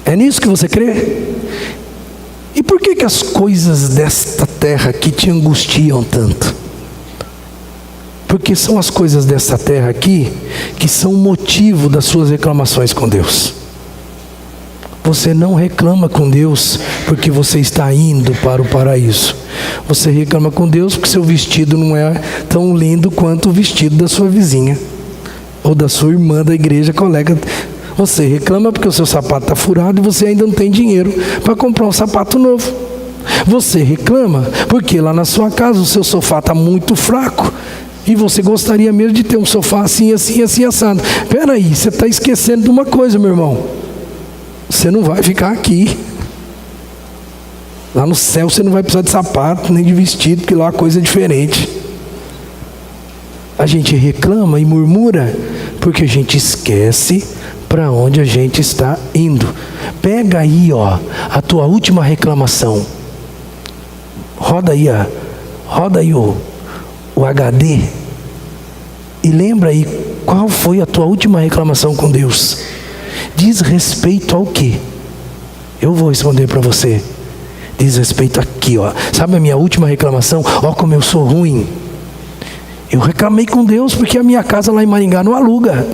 S1: É nisso que você crê? E por que as coisas desta terra aqui te angustiam tanto? Porque são as coisas dessa terra aqui que são o motivo das suas reclamações com Deus. Você não reclama com Deus porque você está indo para o paraíso. Você reclama com Deus porque seu vestido não é tão lindo quanto o vestido da sua vizinha, ou da sua irmã da igreja, colega. Você reclama porque o seu sapato está furado e você ainda não tem dinheiro para comprar um sapato novo. Você reclama porque lá na sua casa o seu sofá está muito fraco e você gostaria mesmo de ter um sofá assim, assim, assim, assado. Espera aí, você está esquecendo de uma coisa, meu irmão. Você não vai ficar aqui. Lá no céu você não vai precisar de sapato nem de vestido, porque lá a coisa é diferente. A gente reclama e murmura porque a gente esquece para onde a gente está indo. Pega aí, a tua última reclamação. Roda aí o HD e lembra aí qual foi a tua última reclamação com Deus. Diz respeito ao quê? Eu vou responder para você. Diz respeito aqui, Sabe a minha última reclamação? Como eu sou ruim. Eu reclamei com Deus porque a minha casa lá em Maringá não aluga.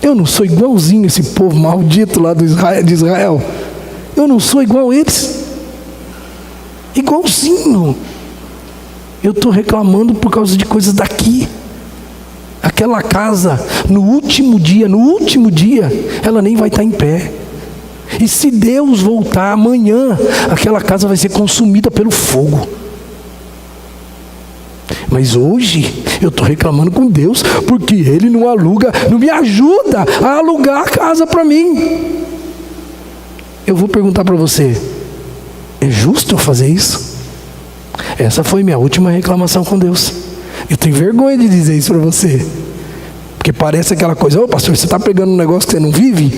S1: Eu não sou igualzinho esse povo maldito lá de Israel. Eu não sou igual a eles. Igualzinho. Eu estou reclamando por causa de coisas daqui. Aquela casa, no último dia, ela nem vai estar em pé. E se Deus voltar amanhã, aquela casa vai ser consumida pelo fogo. Mas hoje eu estou reclamando com Deus porque Ele não me ajuda a alugar a casa para mim. Eu vou perguntar para você: é justo eu fazer isso? Essa foi minha última reclamação com Deus. Eu tenho vergonha de dizer isso para você, porque parece aquela coisa: pastor, você está pegando um negócio que você não vive?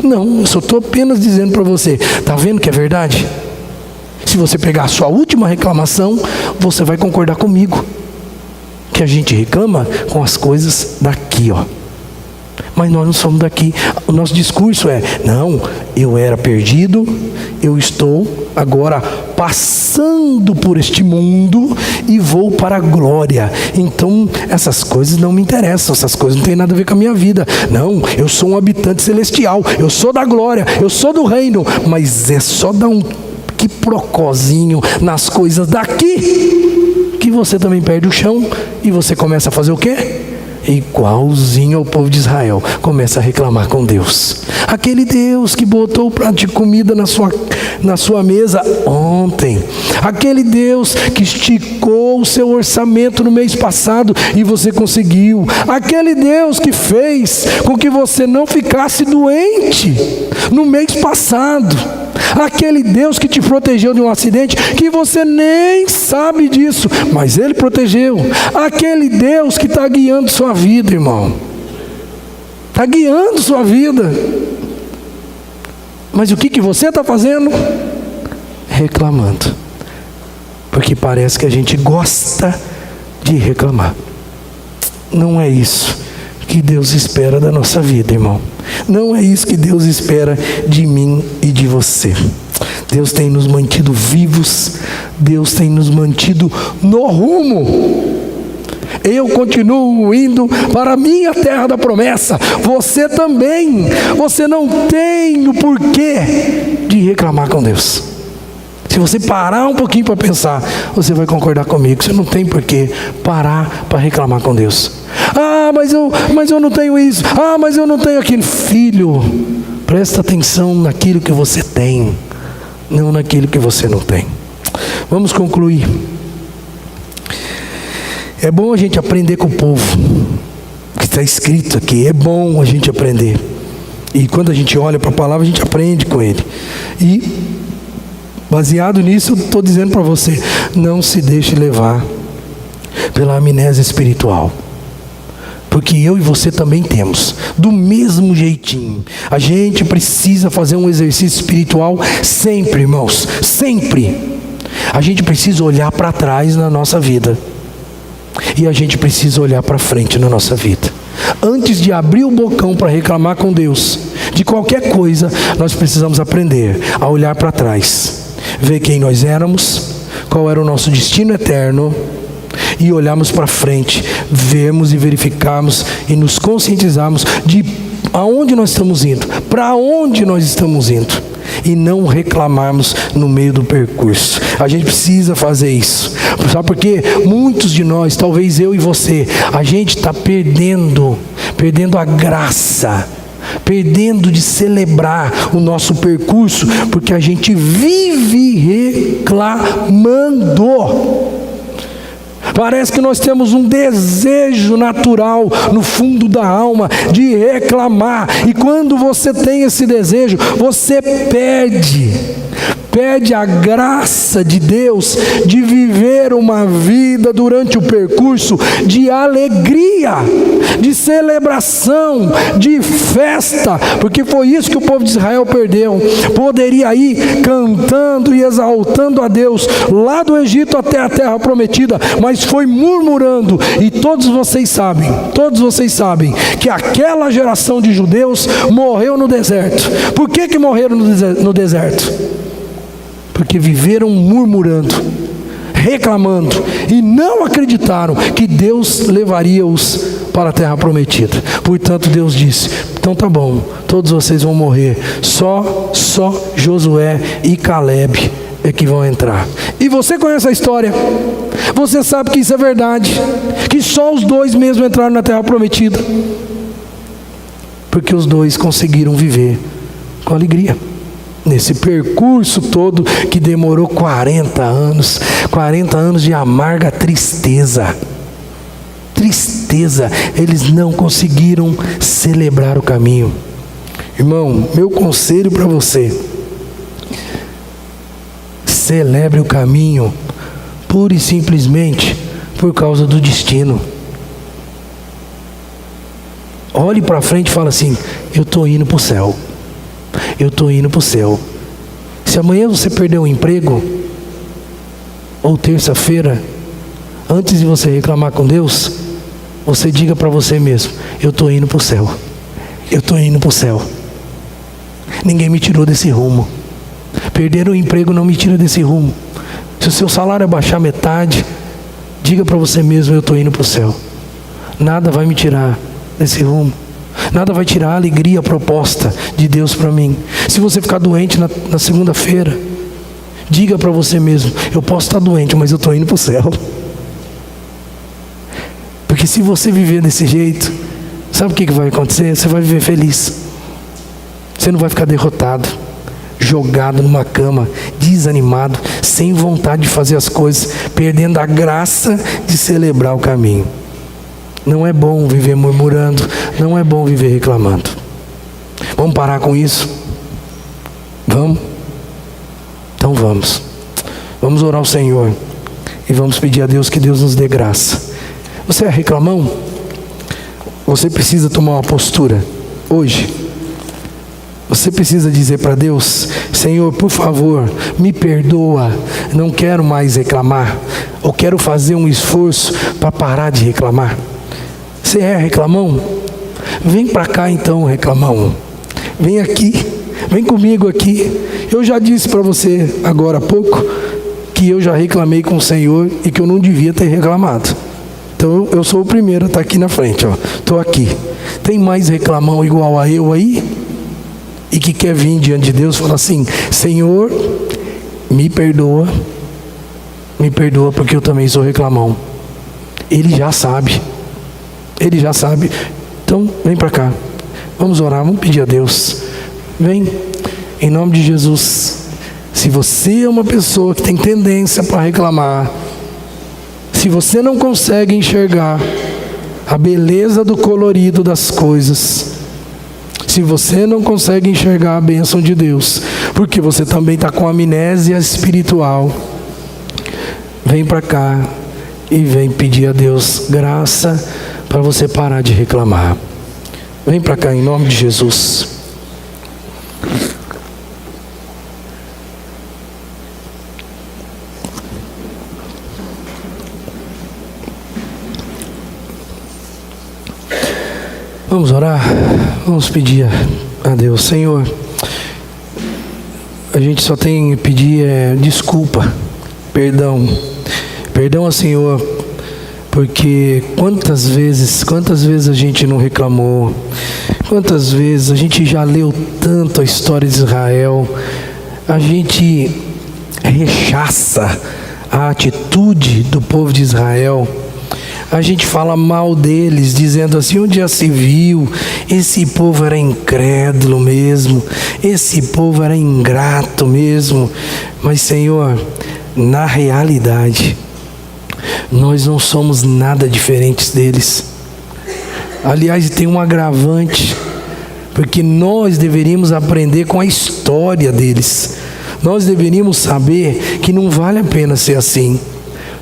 S1: Não, eu só estou apenas dizendo para você. Está vendo que é verdade? Se você pegar a sua última reclamação, você vai concordar comigo que a gente reclama com as coisas daqui, Mas nós não somos daqui. O nosso discurso é: não, eu era perdido, eu estou agora passando por este mundo e vou para a glória. Então essas coisas não me interessam, essas coisas não têm nada a ver com a minha vida. Não, eu sou um habitante celestial, eu sou da glória, eu sou do reino. Mas é só dar um quiprocozinho nas coisas daqui que você também perde o chão e você começa a fazer o quê? Igualzinho ao povo de Israel, começa a reclamar com Deus. Aquele Deus que botou o prato de comida na sua mesa ontem, aquele Deus que esticou o seu orçamento no mês passado e você conseguiu, aquele Deus que fez com que você não ficasse doente no mês passado, aquele Deus que te protegeu de um acidente que você nem sabe disso, mas Ele protegeu. Aquele Deus que está guiando sua vida, irmão, está guiando sua vida. Mas o que você está fazendo? Reclamando, porque parece que a gente gosta de reclamar. Não é isso que Deus espera da nossa vida, irmão. Não é isso que Deus espera de mim e de você. Deus tem nos mantido vivos, Deus tem nos mantido no rumo. Eu continuo indo para a minha terra da promessa, você também. Você não tem o porquê de reclamar com Deus. Se você parar um pouquinho para pensar, você vai concordar comigo. Você não tem porquê parar para reclamar com Deus. Ah, mas eu não tenho isso. Ah, mas eu não tenho aquilo. Filho, presta atenção naquilo que você tem, não naquilo que você não tem. Vamos concluir. É bom a gente aprender com o povo, que está escrito aqui. É bom a gente aprender. E quando a gente olha para a palavra, a gente aprende com ele. E baseado nisso, eu estou dizendo para você: não se deixe levar pela amnésia espiritual. Porque eu e você também temos, do mesmo jeitinho. A gente precisa fazer um exercício espiritual sempre, irmãos, sempre. A gente precisa olhar para trás na nossa vida. E a gente precisa olhar para frente na nossa vida. Antes de abrir o bocão para reclamar com Deus de qualquer coisa, nós precisamos aprender a olhar para trás, ver quem nós éramos, qual era o nosso destino eterno, e olharmos para frente, vermos e verificarmos e nos conscientizarmos de aonde nós estamos indo, para onde nós estamos indo, e não reclamarmos no meio do percurso. A gente precisa fazer isso. Sabe por quê? Muitos de nós, talvez eu e você, a gente está perdendo a graça, perdendo de celebrar o nosso percurso, porque a gente vive reclamando. Parece que nós temos um desejo natural no fundo da alma de reclamar. E quando você tem esse desejo, você perde a graça de Deus de viver uma vida durante o percurso de alegria, de celebração, de festa, porque foi isso que o povo de Israel perdeu. Poderia ir cantando e exaltando a Deus lá do Egito até a terra prometida, mas foi murmurando. E todos vocês sabem que aquela geração de judeus morreu no deserto. Por que morreram no deserto? Porque viveram murmurando, reclamando, e não acreditaram que Deus levaria-os para a terra prometida. Portanto, Deus disse: então tá bom, todos vocês vão morrer, só Josué e Caleb é que vão entrar. E você conhece a história, você sabe que isso é verdade, que só os dois mesmo entraram na terra prometida, porque os dois conseguiram viver com alegria. Nesse percurso todo que demorou 40 anos de amarga tristeza, eles não conseguiram celebrar o caminho. Irmão, meu conselho para você: celebre o caminho, pura e simplesmente por causa do destino. Olhe para frente e fala assim: eu estou indo para o céu. Eu estou indo para o céu. Se amanhã você perder o emprego, ou terça-feira, antes de você reclamar com Deus, você diga para você mesmo: eu estou indo para o céu. eu estou indo para o céu. Ninguém me tirou desse rumo. Perder o emprego não me tira desse rumo. Se o seu salário abaixar metade, diga para você mesmo, eu estou indo para o céu. Nada vai me tirar desse rumo. Nada vai tirar a alegria, a proposta de Deus para mim. Se você ficar doente na segunda-feira, diga para você mesmo, eu posso estar doente, mas eu estou indo para o céu. Porque se você viver desse jeito, sabe o que vai acontecer? Você vai viver feliz. Você não vai ficar derrotado, jogado numa cama, desanimado, sem vontade de fazer as coisas, perdendo a graça de celebrar o caminho. Não é bom viver murmurando, não é bom viver reclamando. Vamos parar com isso? Vamos? Então vamos. Vamos orar ao Senhor e vamos pedir a Deus que Deus nos dê graça. Você é reclamão? Você precisa tomar uma postura hoje. Você precisa dizer para Deus, Senhor, por favor, me perdoa, não quero mais reclamar, ou quero fazer um esforço para parar de reclamar. Você é reclamão? Vem para cá então, reclamão. Vem aqui, vem comigo aqui. Eu já disse para você agora há pouco que eu já reclamei com o Senhor e que eu não devia ter reclamado. Então eu sou o primeiro a estar aqui na frente, ó. Estou aqui. Tem mais reclamão igual a eu aí? E que quer vir diante de Deus e falar assim, Senhor, me perdoa porque eu também sou reclamão. Ele já sabe. Ele já sabe. Então, vem para cá. Vamos orar, vamos pedir a Deus. Vem, em nome de Jesus. Se você é uma pessoa que tem tendência para reclamar, se você não consegue enxergar a beleza do colorido das coisas, se você não consegue enxergar a bênção de Deus, porque você também está com amnésia espiritual, vem para cá e vem pedir a Deus graça para você parar de reclamar. Vem para cá em nome de Jesus. Vamos orar? Vamos pedir a Deus. Senhor, a gente só tem que pedir desculpa, perdão. Perdão ao Senhor, porque quantas vezes a gente não reclamou, quantas vezes a gente já leu tanto a história de Israel, a gente rechaça a atitude do povo de Israel. A gente fala mal deles, dizendo assim, onde já se viu, esse povo era incrédulo mesmo, esse povo era ingrato mesmo. Mas Senhor, na realidade, nós não somos nada diferentes deles. Aliás, tem um agravante, porque nós deveríamos aprender com a história deles. Nós deveríamos saber que não vale a pena ser assim.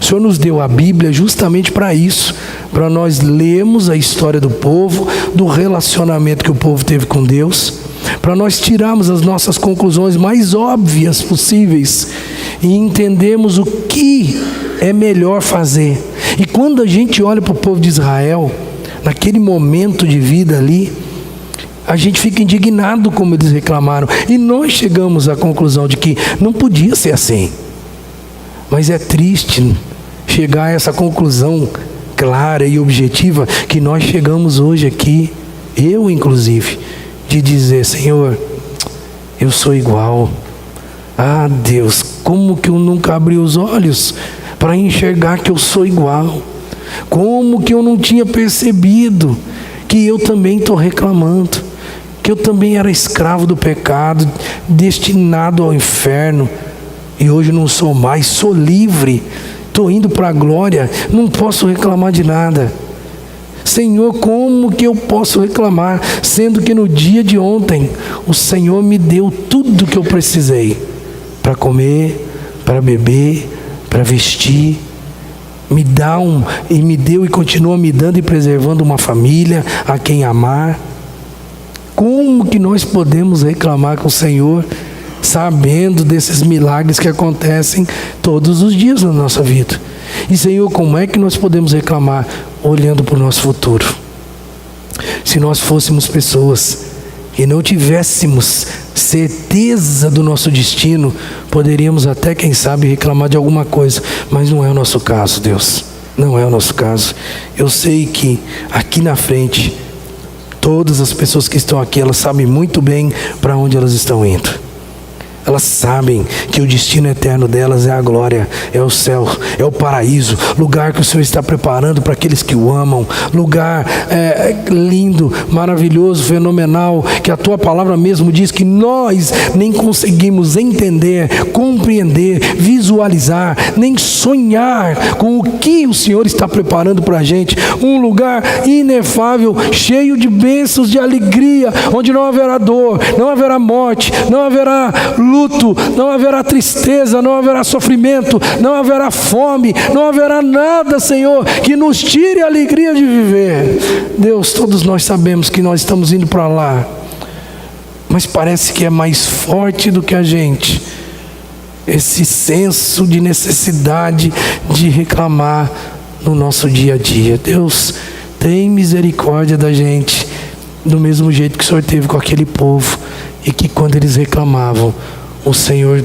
S1: O Senhor nos deu a Bíblia justamente para isso, para nós lermos a história do povo, do relacionamento que o povo teve com Deus, para nós tirarmos as nossas conclusões mais óbvias possíveis e entendermos o que é melhor fazer. E quando a gente olha para o povo de Israel, naquele momento de vida ali, a gente fica indignado como eles reclamaram, e nós chegamos à conclusão de que não podia ser assim. Mas é triste chegar a essa conclusão clara e objetiva que nós chegamos hoje aqui, eu inclusive, de dizer, Senhor, eu sou igual. Ah, Deus, como que eu nunca abri os olhos para enxergar que eu sou igual? Como que eu não tinha percebido que eu também estou reclamando, que eu também era escravo do pecado, destinado ao inferno, e hoje não sou mais, sou livre, estou indo para a glória, não posso reclamar de nada. Senhor, como que eu posso reclamar, sendo que no dia de ontem o Senhor me deu tudo que eu precisei para comer, para beber, para vestir, me deu e continua me dando e preservando uma família a quem amar. Como que nós podemos reclamar com o Senhor, sabendo desses milagres que acontecem todos os dias na nossa vida? E Senhor, como é que nós podemos reclamar olhando para o nosso futuro? Se nós fôssemos pessoas e não tivéssemos certeza do nosso destino, poderíamos até, quem sabe, reclamar de alguma coisa, mas não é o nosso caso, Deus. Não é o nosso caso. Eu sei que aqui na frente, todas as pessoas que estão aqui, elas sabem muito bem para onde elas estão indo. Elas sabem que o destino eterno delas é a glória, é o céu, é o paraíso, lugar que o Senhor está preparando para aqueles que o amam, lugar lindo, maravilhoso, fenomenal, que a Tua palavra mesmo diz que nós nem conseguimos entender, compreender, visualizar, nem sonhar com o que o Senhor está preparando para a gente. Um lugar inefável, cheio de bênçãos, de alegria, onde não haverá dor, não haverá morte, não haverá luto, não haverá tristeza, não haverá sofrimento, não haverá fome, não haverá nada, Senhor, que nos tire a alegria de viver. Deus, todos nós sabemos que nós estamos indo para lá, mas parece que é mais forte do que a gente, esse senso de necessidade de reclamar no nosso dia a dia. Deus, tem misericórdia da gente, do mesmo jeito que o Senhor teve com aquele povo, e que quando eles reclamavam, o Senhor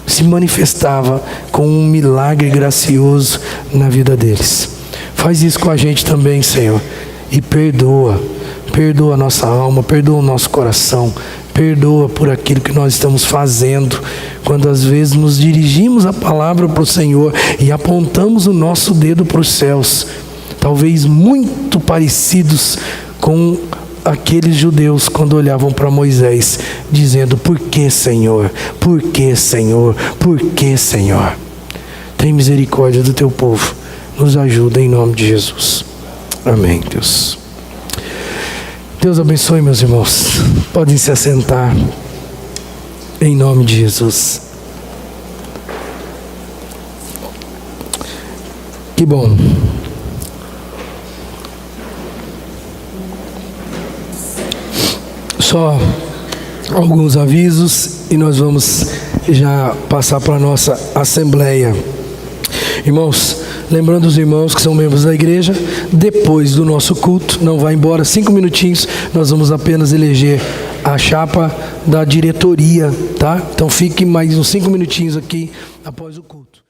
S1: se manifestava com um milagre gracioso na vida deles. Faz isso com a gente também, Senhor, e perdoa a nossa alma, perdoa o nosso coração, perdoa por aquilo que nós estamos fazendo, quando às vezes nos dirigimos a palavra para o Senhor e apontamos o nosso dedo para os céus, talvez muito parecidos com aqueles judeus quando olhavam para Moisés, dizendo: por que, Senhor? Por que, Senhor? Por que, Senhor? Tem misericórdia do teu povo, nos ajuda em nome de Jesus. Amém, Deus. Deus abençoe, meus irmãos. Podem se assentar em nome de Jesus. Que bom. Só alguns avisos e nós vamos já passar para a nossa assembleia. Irmãos, lembrando os irmãos que são membros da igreja, depois do nosso culto, não vai embora, 5 minutinhos, nós vamos apenas eleger a chapa da diretoria, tá? Então fique mais uns 5 minutinhos aqui após o culto.